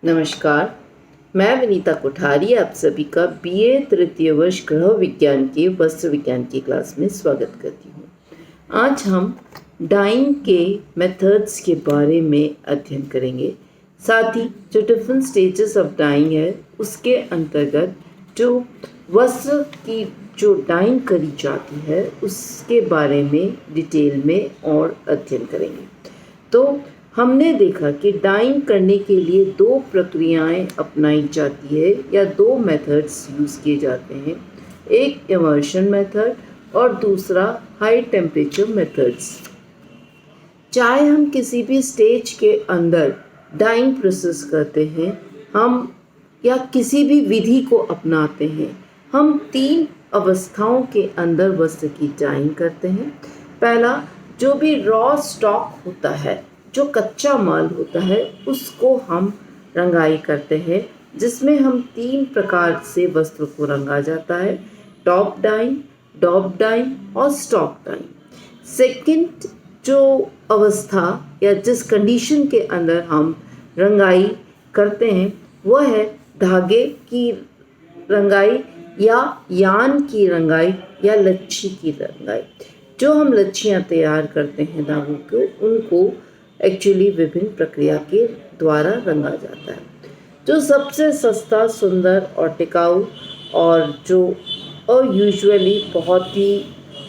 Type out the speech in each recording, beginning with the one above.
नमस्कार। मैं विनीता कोठारी आप सभी का बीए तृतीय वर्ष गृह विज्ञान के वस्त्र विज्ञान की क्लास में स्वागत करती हूँ। आज हम डाइंग के मेथड्स के बारे में अध्ययन करेंगे। साथ ही जो डिफरेंट स्टेजेस ऑफ डाइंग है उसके अंतर्गत जो वस्त्र की जो डाइंग करी जाती है उसके बारे में डिटेल में और अध्ययन करेंगे। तो हमने देखा कि डाइंग करने के लिए दो प्रक्रियाएं अपनाई जाती है या दो मेथड्स यूज़ किए जाते हैं, एक इमर्शन मेथड और दूसरा हाई टेम्परेचर मेथड्स। चाहे हम किसी भी स्टेज के अंदर डाइंग प्रोसेस करते हैं हम या किसी भी विधि को अपनाते हैं, हम तीन अवस्थाओं के अंदर वस्त्र की डाइंग करते हैं। पहला, जो भी रॉ स्टॉक होता है, जो कच्चा माल होता है, उसको हम रंगाई करते हैं, जिसमें हम तीन प्रकार से वस्त्र को रंगा जाता है: टॉप डाइंग, डॉप डाइंग और स्टॉक डाइंग। सेकंड जो अवस्था या जिस कंडीशन के अंदर हम रंगाई करते हैं वह है धागे की रंगाई या यान की रंगाई या लच्छी की रंगाई। जो हम लच्छियाँ तैयार करते हैं धागों को, उनको एक्चुअली विभिन्न प्रक्रिया के द्वारा रंगा जाता है। जो सबसे सस्ता, सुंदर और टिकाऊ और जो यूजुअली बहुत ही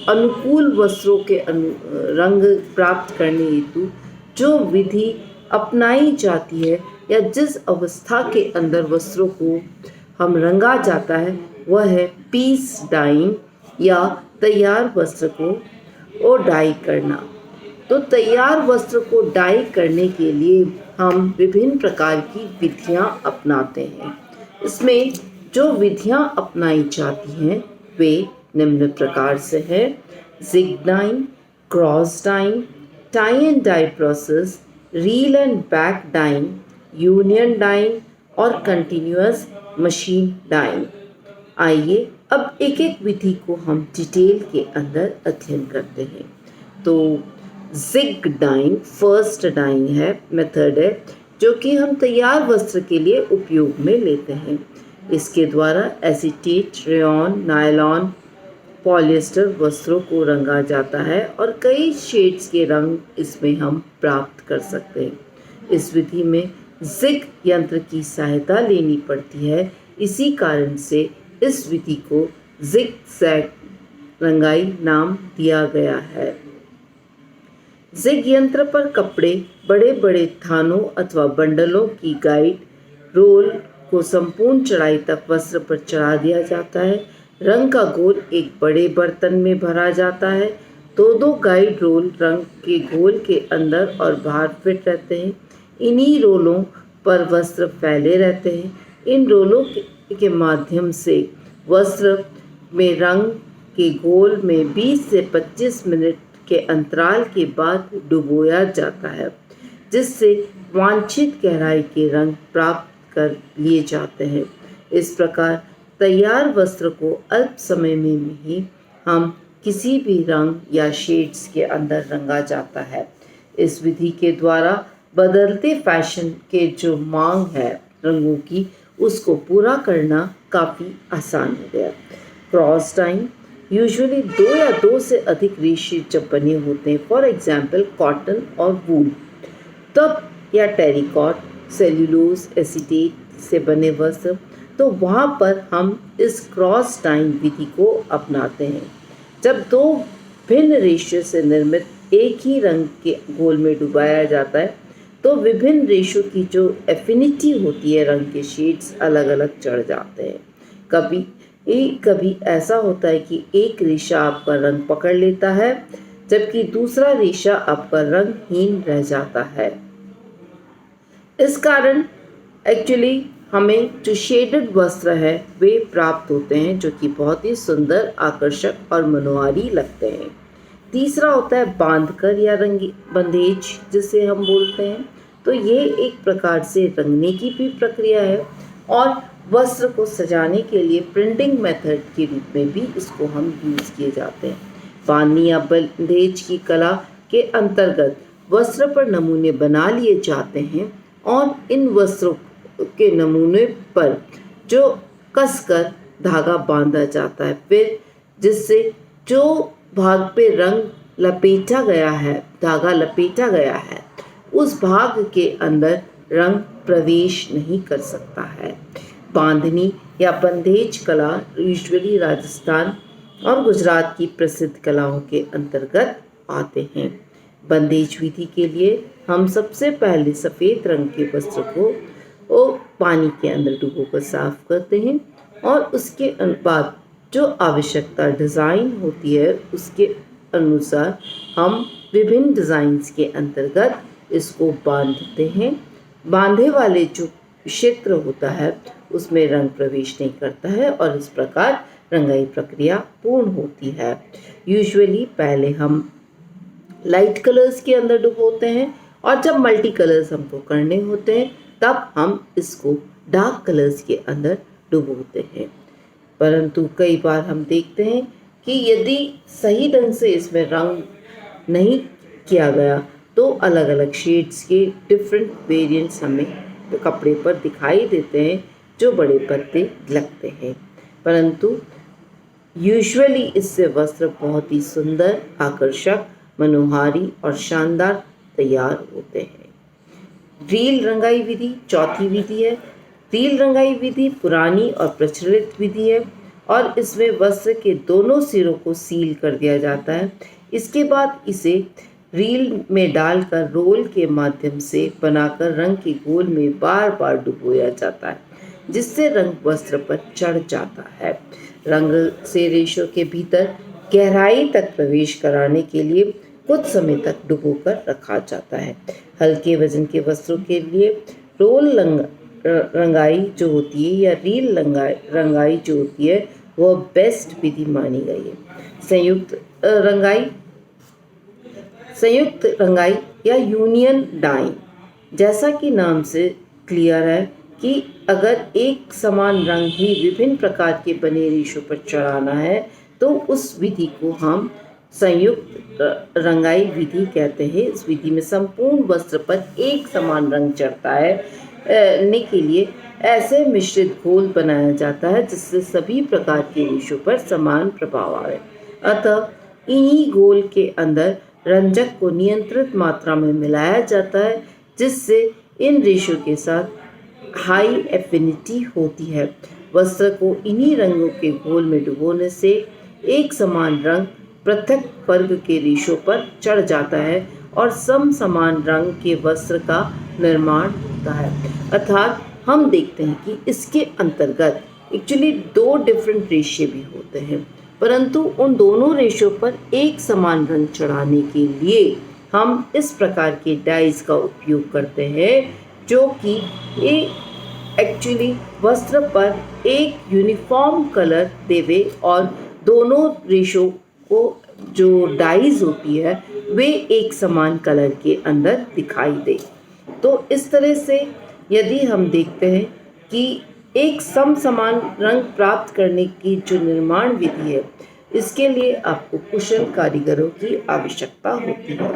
अनुकूल वस्त्रों के रंग प्राप्त करने हेतु जो विधि अपनाई जाती है या जिस अवस्था के अंदर वस्त्रों को हम रंगा जाता है वह है पीस डाइंग या तैयार वस्त्र को डाई करना। तो तैयार वस्त्र को डाई करने के लिए हम विभिन्न प्रकार की विधियां अपनाते हैं। इसमें जो विधियां अपनाई जाती हैं वे निम्न प्रकार से हैं: jig dyeing, cross dyeing, tie and dye process, reel and back dyeing, union dyeing और कंटिन्यूअस मशीन डाइंग। आइए अब एक एक विधि को हम डिटेल के अंदर अध्ययन करते हैं। तो जिग डाइंग फर्स्ट डाइंग है, मेथड है जो कि हम तैयार वस्त्र के लिए उपयोग में लेते हैं। इसके द्वारा एसीटेट, रेयॉन, नायलॉन, पॉलिएस्टर वस्त्रों को रंगा जाता है और कई शेड्स के रंग इसमें हम प्राप्त कर सकते हैं। इस विधि में जिग यंत्र की सहायता लेनी पड़ती है, इसी कारण से इस विधि को जिग जैग रंगाई नाम दिया गया है। जिग यंत्र पर कपड़े बड़े बड़े थानों अथवा बंडलों की गाइड रोल को संपूर्ण चौड़ाई तक वस्त्र पर चढ़ा दिया जाता है। रंग का घोल एक बड़े बर्तन में भरा जाता है। दो गाइड रोल रंग के घोल के अंदर और बाहर फिट रहते हैं। इन्हीं रोलों पर वस्त्र फैले रहते हैं। इन रोलों के माध्यम से वस्त्र में रंग के घोल में 20 से 25 मिनट के अंतराल के बाद डुबोया जाता है, जिससे वांछित गहराई के रंग प्राप्त कर लिए जाते हैं। इस प्रकार तैयार वस्त्र को अल्प समय में ही हम किसी भी रंग या शेड्स के अंदर रंगा जाता है। इस विधि के द्वारा बदलते फैशन के जो मांग है रंगों की, उसको पूरा करना काफ़ी आसान हो गया। क्रॉस डाइंग यूजुअली 2 या 2 से अधिक रेशे जब बने होते हैं, फॉर एग्जाम्पल कॉटन और वूल, तब या टेरिकॉट, सेल्यूलोज, एसीटेट से बने वस्त्र, तो वहाँ पर हम इस क्रॉस डाइंग विधि को अपनाते हैं। जब 2 भिन्न रेशे से निर्मित एक ही रंग के घोल में डुबाया जाता है तो विभिन्न रेशों की जो एफिनिटी होती है, रंग के शेड्स अलग अलग चढ़ जाते हैं। कभी ऐसा होता है कि एक रेशा आपका रंग पकड़ लेता है जबकि दूसरा रेशा आपका रंगहीन रह जाता है। इस कारण एक्चुअली हमें जो शेडेड वस्त्र है वे प्राप्त होते हैं, जो कि बहुत ही सुंदर, आकर्षक और मनोहारी लगते हैं। तीसरा होता है बांधकर या रंगी बंदेज, जिसे हम बोलते हैं। तो ये एक प्रकार से रंगने की भी प्रक्रिया है और वस्त्र को सजाने के लिए प्रिंटिंग मेथड के रूप में भी इसको हम यूज़ किए जाते हैं। बांधनी या बंदेज की कला के अंतर्गत वस्त्र पर नमूने बना लिए जाते हैं और इन वस्त्रों के नमूने पर जो कसकर धागा बांधा जाता है, फिर जिससे जो भाग पे रंग लपेटा गया है, धागा लपेटा गया है, उस भाग के अंदर रंग प्रवेश नहीं कर सकता है। बांधनी या बंधेज कला यूजुअली राजस्थान और गुजरात की प्रसिद्ध कलाओं के अंतर्गत आते हैं। बंधेज विधि के लिए हम सबसे पहले सफ़ेद रंग के वस्त्र को पानी के अंदर डुबोकर साफ करते हैं और उसके बाद जो आवश्यकता डिज़ाइन होती है उसके अनुसार हम विभिन्न डिज़ाइंस के अंतर्गत इसको बांधते हैं। बांधे वाले जो क्षेत्र होता है उसमें रंग प्रवेश नहीं करता है और इस प्रकार रंगाई प्रक्रिया पूर्ण होती है। यूजुअली पहले हम लाइट कलर्स के अंदर डुबोते हैं और जब मल्टी कलर्स हमको करने होते हैं तब हम इसको डार्क कलर्स के अंदर डुबोते हैं। परंतु कई बार हम देखते हैं कि यदि सही ढंग से इसमें रंग नहीं किया गया तो अलग अलग शेड्स के डिफरेंट वेरिएंट्स हमें कपड़े पर दिखाई देते हैं जो बड़े पत्ते लगते हैं। परंतु यूजुअली इससे वस्त्र बहुत ही सुंदर, आकर्षक, मनोहारी और शानदार तैयार होते हैं। रील रंगाई विधि चौथी विधि है। रील रंगाई विधि पुरानी और प्रचलित विधि है और इसमें वस्त्र के दोनों सिरों को सील कर दिया जाता है। इसके बाद इसे रील में डालकर रोल के माध्यम से बनाकर रंग के गोल में बार बार डुबोया जाता है, जिससे रंग वस्त्र पर चढ़ जाता है। रंग से रेशों के भीतर गहराई तक प्रवेश कराने के लिए कुछ समय तक डुबोकर रखा जाता है। हल्के वजन के वस्त्रों के लिए रोल रंगाई जो होती है या रील रंगाई जो होती है वह बेस्ट विधि मानी गई है। संयुक्त रंगाई या यूनियन डाइंग, जैसा कि नाम से क्लियर है कि अगर एक समान रंग ही विभिन्न प्रकार के बने रेशों पर चढ़ाना है तो उस विधि को हम संयुक्त रंगाई विधि कहते हैं। इस विधि में संपूर्ण वस्त्र पर एक समान रंग चढ़ता है ने के लिए ऐसे मिश्रित घोल बनाया जाता है जिससे सभी प्रकार के रेशों पर समान प्रभाव आए। अतः इन्हीं घोल के अंदर रंजक को नियंत्रित मात्रा में मिलाया जाता है जिससे इन रेशों के साथ हाई एफिनिटी होती है। वस्त्र को इन्हीं रंगों के घोल में डुबोने से एक समान रंग पृथक वर्ग के रेशों पर चढ़ जाता है और समान रंग के वस्त्र का निर्माण होता है। अर्थात हम देखते हैं कि इसके अंतर्गत एक्चुअली दो डिफरेंट रेशे भी होते हैं, परंतु उन दोनों रेशों पर एक समान रंग चढ़ाने के लिए हम इस प्रकार के डाइज का उपयोग करते हैं जो कि एक्चुअली वस्त्र पर एक यूनिफॉर्म कलर देवे और दोनों रेशों को जो डाइज होती है वे एक समान कलर के अंदर दिखाई दे। तो इस तरह से यदि हम देखते हैं कि एक समान रंग प्राप्त करने की जो निर्माण विधि है इसके लिए आपको कुशल कारीगरों की आवश्यकता होती है।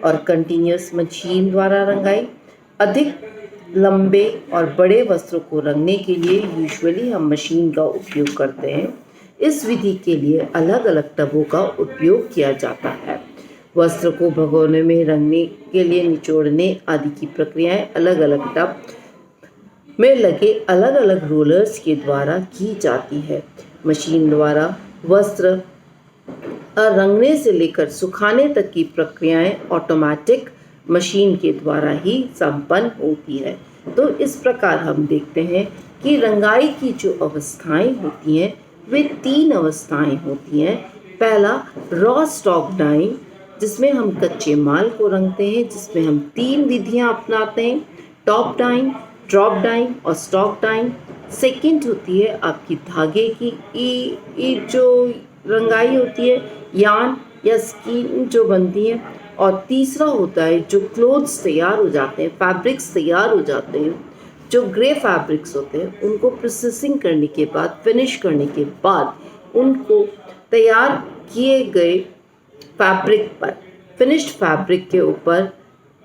और कंटिन्यूअस मशीन द्वारा रंगाई, अधिक लंबे और बड़े वस्त्रों को रंगने के लिए यूजुअली हम मशीन का उपयोग करते हैं। इस विधि के लिए अलग अलग टबों का उपयोग किया जाता है। वस्त्र को भगोने में रंगने के लिए निचोड़ने आदि की प्रक्रियाएं अलग अलग टब में लगे अलग अलग रोलर्स के द्वारा की जाती है। मशीन द्वारा वस्त्र रंगने से लेकर सुखाने तक की प्रक्रियाएं ऑटोमेटिक मशीन के द्वारा ही संपन्न होती है। तो इस प्रकार हम देखते हैं कि रंगाई की जो अवस्थाएं होती हैं वे 3 अवस्थाएं होती हैं। पहला रॉ स्टॉक डाइंग, जिसमें हम कच्चे माल को रंगते हैं, जिसमें हम 3 विधियां अपनाते हैं, टॉप डाइंग, ड्रॉप डाइंग और स्टॉक डाइंग। सेकंड होती है आपकी धागे की जो रंगाई होती है, यार्न या स्किन जो बनती है। और तीसरा होता है जो क्लोथ्स तैयार हो जाते हैं, फैब्रिक्स तैयार हो जाते हैं, जो ग्रे फैब्रिक्स होते हैं उनको प्रोसेसिंग करने के बाद, फिनिश करने के बाद उनको तैयार किए गए फैब्रिक पर, फिनिश्ड फैब्रिक के ऊपर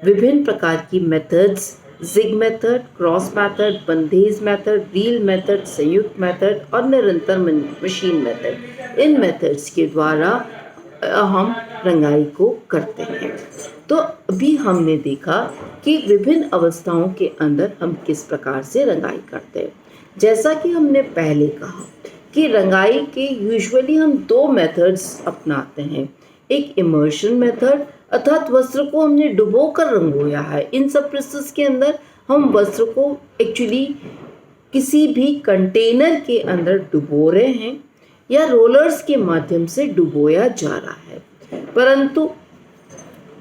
विभिन्न प्रकार की methods jig method, cross method, बंधेज मेथड, रील मेथड, संयुक्त मेथड और निरंतर मशीन मेथड। इन मेथड्स के द्वारा हम रंगाई को करते हैं। तो अभी हमने देखा कि विभिन्न अवस्थाओं के अंदर हम किस प्रकार से रंगाई करते हैं। जैसा कि हमने पहले कहा कि रंगाई के यूजुअली हम दो मेथड्स अपनाते हैं। एक इमर्शन मेथड अर्थात वस्त्र को हमने डुबो कर रंगोया है। इन सब प्रोसेस के अंदर हम वस्त्र को एक्चुअली किसी भी कंटेनर के अंदर डुबो रहे हैं या रोलर्स के माध्यम से डुबोया जा रहा है। परंतु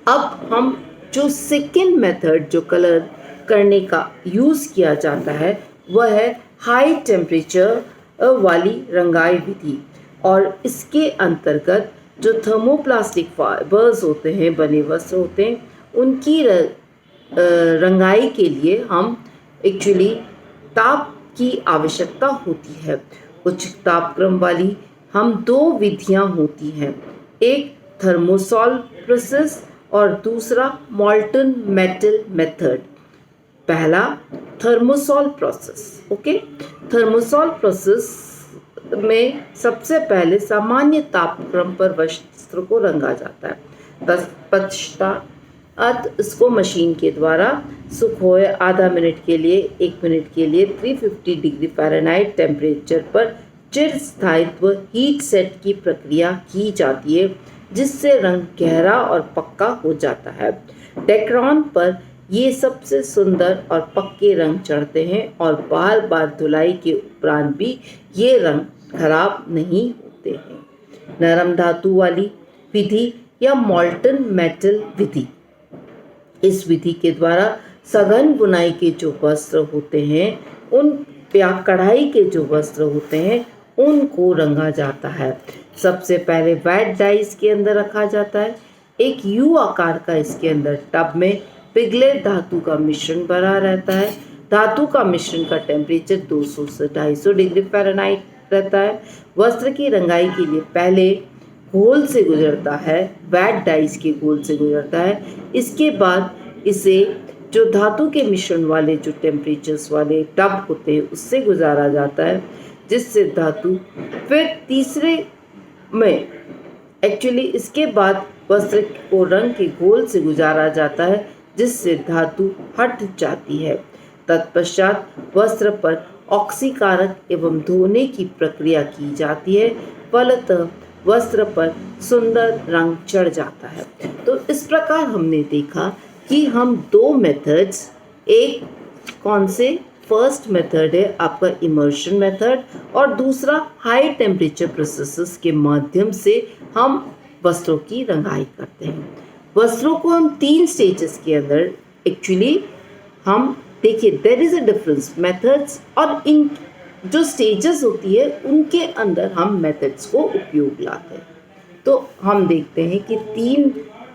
अब हम जो सेकेंड मेथड जो कलर करने का यूज़ किया जाता है वह है हाई टेम्परेचर वाली रंगाई विधि। और इसके अंतर्गत जो थर्मोप्लास्टिक फाइबर्स होते हैं, बने वस्त्र होते हैं, उनकी रंगाई के लिए हम एक्चुअली ताप की आवश्यकता होती है। उच्च तापक्रम वाली हम दो विधियां होती हैं, एक थर्मोसॉल प्रोसेस और दूसरा मॉल्टन मेटल मेथड। पहला थर्मोसॉल प्रोसेस। ओके, थर्मोसॉल प्रोसेस में सबसे पहले सामान्य तापक्रम पर वस्त्र को रंगा जाता है। तत्पश्चात इसको मशीन के द्वारा सुखोए आधा मिनट के लिए 1 मिनट के लिए 350 डिग्री फ़ारेनहाइट टेम्परेचर पर चिर स्थायित्व हीट सेट की प्रक्रिया की जाती है, जिससे रंग गहरा और पक्का हो जाता है। डेक्रॉन पर ये सबसे सुंदर और पक्के रंग चढ़ते हैं और बार बार धुलाई के उपरांत भी ये रंग खराब नहीं होते हैं। नरम धातु वाली विधि या मॉल्टन मेटल विधि, इस विधि के द्वारा सघन बुनाई के जो वस्त्र होते हैं उन या कढ़ाई के जो वस्त्र होते हैं उनको रंगा जाता है। सबसे पहले वेट डाइस के अंदर रखा जाता है। एक यू आकार का इसके अंदर टब में पिघले धातु का मिश्रण भरा रहता है। धातु का मिश्रण का टेम्परेचर 200 से 250 डिग्री फ़ारेनहाइट रहता है। वस्त्र की रंगाई के लिए पहले घोल से गुजरता है, वेट डाइस के घोल से गुजरता है। इसके बाद इसे जो धातु के मिश्रण वाले जो टेम्परेचर्स वाले टब होते हैं उससे गुजारा जाता है, जिससे धातु फिर तीसरे में एक्चुअली इसके बाद वस्त्र को रंग के घोल से गुजारा जाता है, जिससे धातु हट जाती है। तत्पश्चात वस्त्र पर ऑक्सीकारक एवं धोने की प्रक्रिया की जाती है। फलतः वस्त्र पर सुंदर रंग चढ़ जाता है। तो इस प्रकार हमने देखा कि हम दो मेथड्स, एक कौन से, फर्स्ट मेथड है आपका इमर्शन मेथड और दूसरा हाई टेम्परेचर प्रोसेसेस के माध्यम से हम वस्त्रों की रंगाई करते हैं। वस्त्रों को हम 3 स्टेजेस के अंदर एक्चुअली हम देखिए there is a difference methods और इन जो स्टेजेस होती है उनके अंदर हम मेथड्स को उपयोग लाते हैं। तो हम देखते हैं कि 3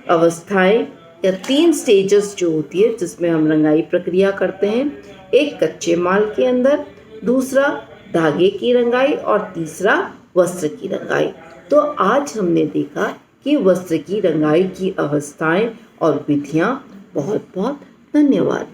अवस्थाएं या 3 स्टेजेस जो होती है जिसमें हम रंगाई प्रक्रिया करते हैं। एक कच्चे माल के अंदर, दूसरा धागे की रंगाई और तीसरा वस्त्र की रंगाई। तो आज हमने देखा कि वस्त्र की रंगाई की अवस्थाएं और विधियां। बहुत बहुत धन्यवाद।